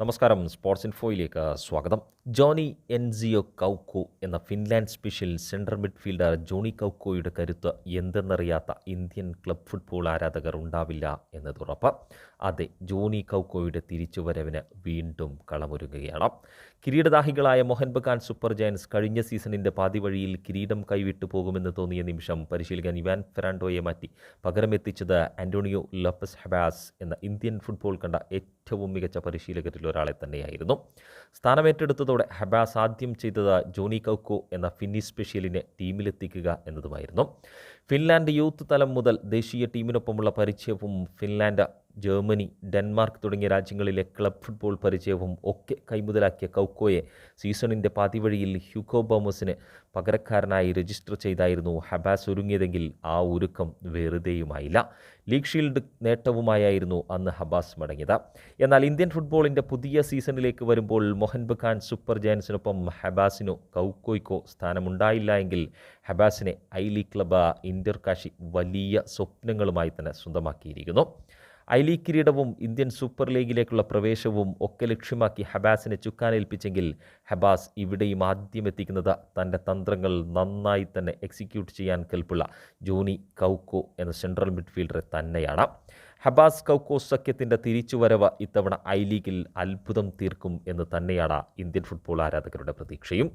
നമസ്കാരം, സ്പോർട്സ് ഇൻഫോയിലേക്ക് സ്വാഗതം. ജോണി എൻസിയോ കൗക്കോ എന്ന Finland special central midfielder Joni കൗക്കോയുടെ കരുത്ത് എന്തെന്നറിയാത്ത ഇന്ത്യൻ ക്ലബ് ഫുട്ബോൾ ആരാധകർ ഉണ്ടാവില്ല എന്നതുറപ്പ്. അതെ, ജോണി കൗക്കോയുടെ തിരിച്ചുവരവിന് വീണ്ടും കളമൊരുങ്ങുകയാണ്. കിരീടദാഹികളായ മോഹൻ ബഗാൻ സൂപ്പർ ജയൻസ് കഴിഞ്ഞ സീസണിൻ്റെ പാതിവഴിയിൽ കിരീടം കൈവിട്ടു പോകുമെന്ന് തോന്നിയ നിമിഷം പരിശീലകൻ ഇവാൻ ഫെറാൻഡോയെ മാറ്റി പകരമെത്തിച്ചത് ആൻ്റോണിയോ ലോപ്പസ് ഹബാസ് എന്ന ഇന്ത്യൻ ഫുട്ബോൾ കണ്ട ഏറ്റവും മികച്ച പരിശീലകരിൽ ഒരാളെ തന്നെയായിരുന്നു. സ്ഥാനമേറ്റെടുത്തതോടെ ഹബാസ് ആദ്യം ചെയ്തത് ജോണി കൗക്കോ എന്ന ഫിന്നിഷ് സ്പെഷ്യലിനെ ടീമിലെത്തിക്കുക എന്നതുമായിരുന്നു. ഫിൻലാൻഡ് യൂത്ത് തലം മുതൽ ദേശീയ ടീമിനൊപ്പമുള്ള പരിചയവും ഫിൻലാൻഡ്, ജർമ്മനി, ഡെൻമാർക്ക് തുടങ്ങിയ രാജ്യങ്ങളിലെ ക്ലബ് ഫുട്ബോൾ പരിചയവും ഒക്കെ കൈമുതലാക്കിയ കൗക്കോയെ സീസണിൻ്റെ പാതിവഴിയിൽ ഹ്യൂഗോ ബോമസിന് പകരക്കാരനായി രജിസ്റ്റർ ചെയ്തായിരുന്നു ഹബാസ് ഒരുങ്ങിയതെങ്കിൽ ആ ഒരുക്കം വെറുതെയുമായില്ല. ലീഗ് ഷീൽഡ് നേട്ടവുമായായിരുന്നു അന്ന് ഹബാസ് മടങ്ങിയത്. എന്നാൽ ഇന്ത്യൻ ഫുട്ബോളിൻ്റെ പുതിയ സീസണിലേക്ക് വരുമ്പോൾ മോഹൻ ബഗാൻ സൂപ്പർ ജയൻസിനൊപ്പം ഹബാസിനോ കൗക്കോയ്ക്കോ സ്ഥാനമുണ്ടായില്ല എങ്കിൽ ഹബാസിനെ I League club Inter Kashi വലിയ സ്വപ്നങ്ങളുമായി തന്നെ സ്വന്തമാക്കിയിരിക്കുന്നു. ഐ ലീഗ് കിരീടവും ഇന്ത്യൻ സൂപ്പർ ലീഗിലേക്കുള്ള പ്രവേശവും ഒക്കെ ലക്ഷ്യമാക്കി ഹബാസിനെ ചുക്കാനേൽപ്പിച്ചെങ്കിൽ ഹബാസ് ഇവിടെയും ആദ്യം എത്തിക്കുന്നത് തൻ്റെ തന്ത്രങ്ങൾ നന്നായി തന്നെ എക്സിക്യൂട്ട് ചെയ്യാൻ കെൽപ്പുള്ള ജോണി കൗക്കോ എന്ന സെൻട്രൽ മിഡ്ഫീൽഡറെ തന്നെയാണ്. ഹബാസ് കൗക്കോ സഖ്യത്തിൻ്റെ തിരിച്ചുവരവ് ഇത്തവണ ഐ ലീഗിൽ അത്ഭുതം തീർക്കും എന്ന് തന്നെയാണ് ഇന്ത്യൻ ഫുട്ബോൾ ആരാധകരുടെ പ്രതീക്ഷയും.